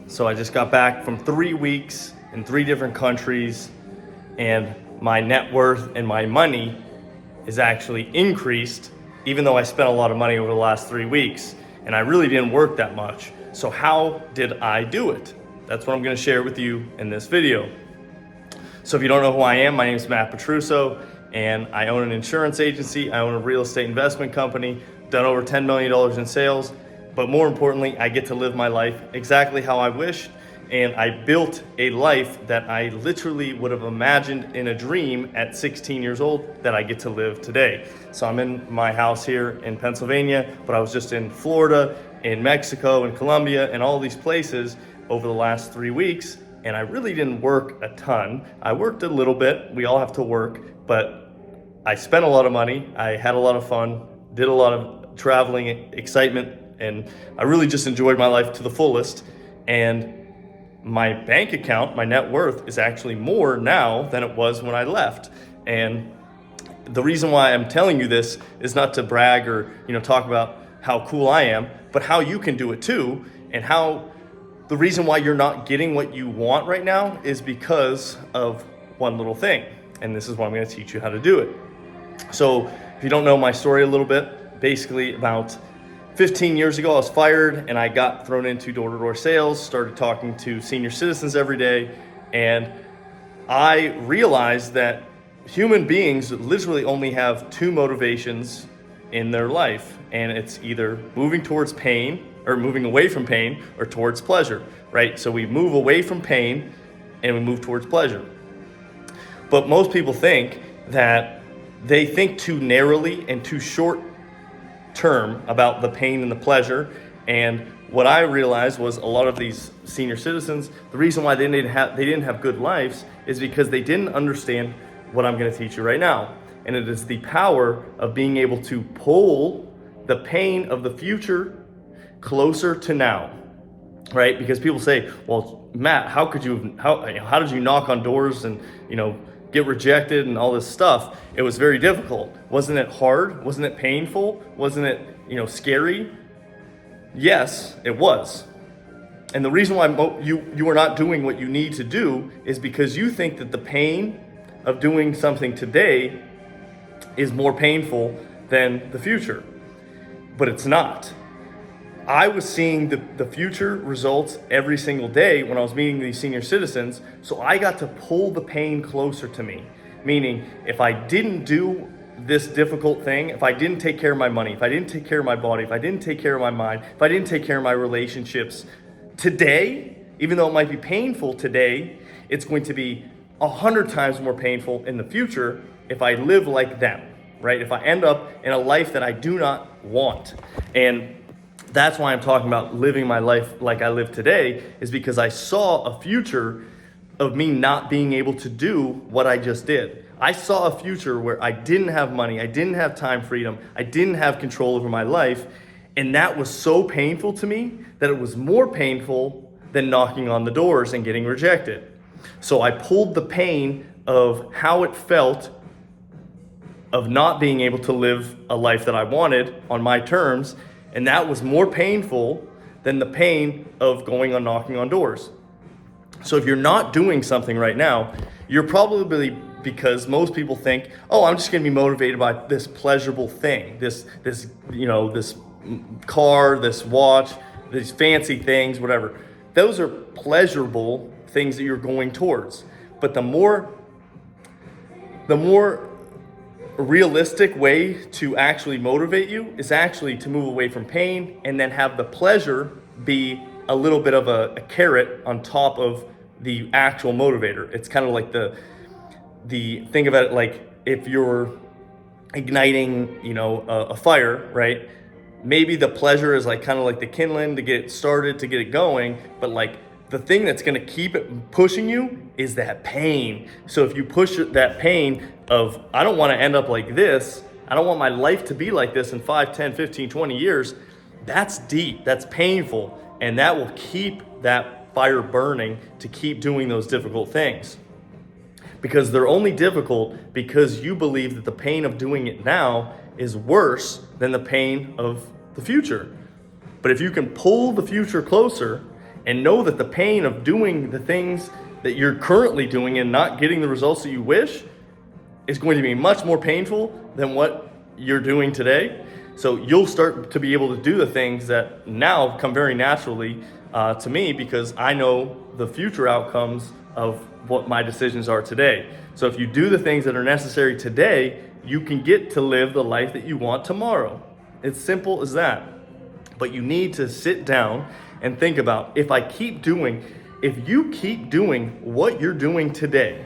So I just got back from 3 weeks in 3 different countries, and my net worth and my money is actually increased, even though I spent a lot of money over the last 3 weeks, and I really didn't work that much. So how did I do it? That's what I'm gonna share with you in this video. So if you don't know who I am, my name is Matt Petruso, and I own an insurance agency, I own a real estate investment company, done over $10 million in sales, but more importantly, I get to live my life exactly how I wished, and I built a life that I literally would have imagined in a dream at 16 years old that I get to live today. So I'm in my house here in Pennsylvania, but I was just in Florida, in Mexico, in Colombia, and all these places over the last 3 weeks, and I really didn't work a ton. I worked a little bit, we all have to work, but I spent a lot of money, I had a lot of fun, did a lot of traveling, excitement, and I really just enjoyed my life to the fullest. And my bank account, my net worth, is actually more now than it was when I left. And the reason why I'm telling you this is not to brag or talk about how cool I am, but how you can do it too, and how the reason why you're not getting what you want right now is because of one little thing. And this is what I'm going to teach you how to do it. So if you don't know my story a little bit, basically about 15 years ago, I was fired and I got thrown into door-to-door sales, started talking to senior citizens every day, and I realized that human beings literally only have 2 motivations in their life, and it's either moving towards pain or moving away from pain or towards pleasure, right? So we move away from pain and we move towards pleasure. But most people think that they think too narrowly and too short term about the pain and the pleasure. And what I realized was a lot of these senior citizens, the reason why they didn't have good lives is because they didn't understand what I'm going to teach you right now. And it is the power of being able to pull the pain of the future closer to now, right? Because people say, well, Matt, how did you knock on doors and get rejected and all this stuff? It was very difficult. Wasn't it hard? Wasn't it painful? Wasn't it scary? Yes, it was. And the reason why you are not doing what you need to do is because you think that the pain of doing something today is more painful than the future. But it's not. I was seeing the future results every single day when I was meeting these senior citizens, so I got to pull the pain closer to me. Meaning, if I didn't do this difficult thing, if I didn't take care of my money, if I didn't take care of my body, if I didn't take care of my mind, if I didn't take care of my relationships today, even though it might be painful today, it's going to be 100 times more painful in the future if I live like them, right? If I end up in a life that I do not want. And that's why I'm talking about living my life like I live today, is because I saw a future of me not being able to do what I just did. I saw a future where I didn't have money, I didn't have time freedom, I didn't have control over my life, and that was so painful to me that it was more painful than knocking on the doors and getting rejected. So I pulled the pain of how it felt of not being able to live a life that I wanted on my terms, and that was more painful than the pain of going on knocking on doors. So if you're not doing something right now, you're probably, because most people think, oh, I'm just gonna be motivated by this pleasurable thing, this car, this watch, these fancy things, whatever. Those are pleasurable things that you're going towards. But the more realistic way to actually motivate you is actually to move away from pain and then have the pleasure be a little bit of a carrot on top of the actual motivator. It's kind of like the think about it like if you're igniting a fire, right? Maybe the pleasure is like kind of like the kindling to get it started, to get it going, but like the thing that's going to keep it pushing you is that pain. So if you push that pain of, I don't want to end up like this, I don't want my life to be like this in 5, 10, 15, 20 years, that's deep, that's painful, and that will keep that fire burning to keep doing those difficult things. Because they're only difficult because you believe that the pain of doing it now is worse than the pain of the future. But if you can pull the future closer and know that the pain of doing the things that you're currently doing and not getting the results that you wish is going to be much more painful than what you're doing today. So you'll start to be able to do the things that now come very naturally to me, because I know the future outcomes of what my decisions are today. So if you do the things that are necessary today, you can get to live the life that you want tomorrow. It's simple as that. But you need to sit down and think about, if you keep doing what you're doing today,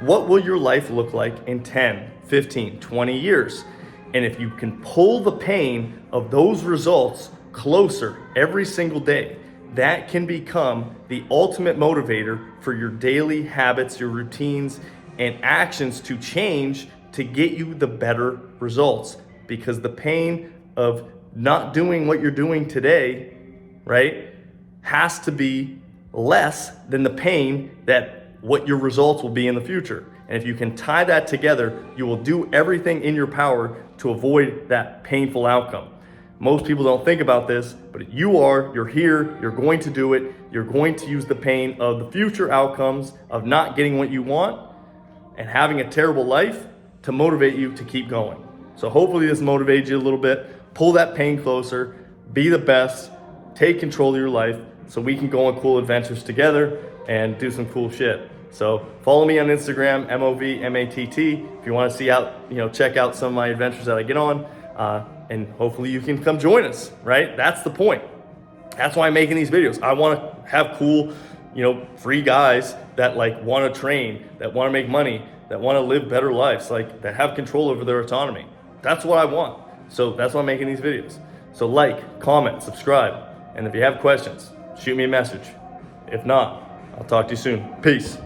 what will your life look like in 10, 15, 20 years? And if you can pull the pain of those results closer every single day, that can become the ultimate motivator for your daily habits, your routines, and actions to change to get you the better results. Because the pain of not doing what you're doing today, right, has to be less than the pain that what your results will be in the future. And if you can tie that together, you will do everything in your power to avoid that painful outcome. Most people don't think about this, but you're here, you're going to do it, you're going to use the pain of the future outcomes of not getting what you want and having a terrible life to motivate you to keep going. So hopefully this motivates you a little bit. Pull that pain closer, be the best, take control of your life so we can go on cool adventures together and do some cool shit. So follow me on Instagram, MOVMATT, if you want to see out, check out some of my adventures that I get on, and hopefully you can come join us, right? That's the point. That's why I'm making these videos. I want to have cool, free guys that want to train, that want to make money, that want to live better lives, that have control over their autonomy. That's what I want. So that's why I'm making these videos. So comment, subscribe, and if you have questions, shoot me a message. If not, I'll talk to you soon. Peace.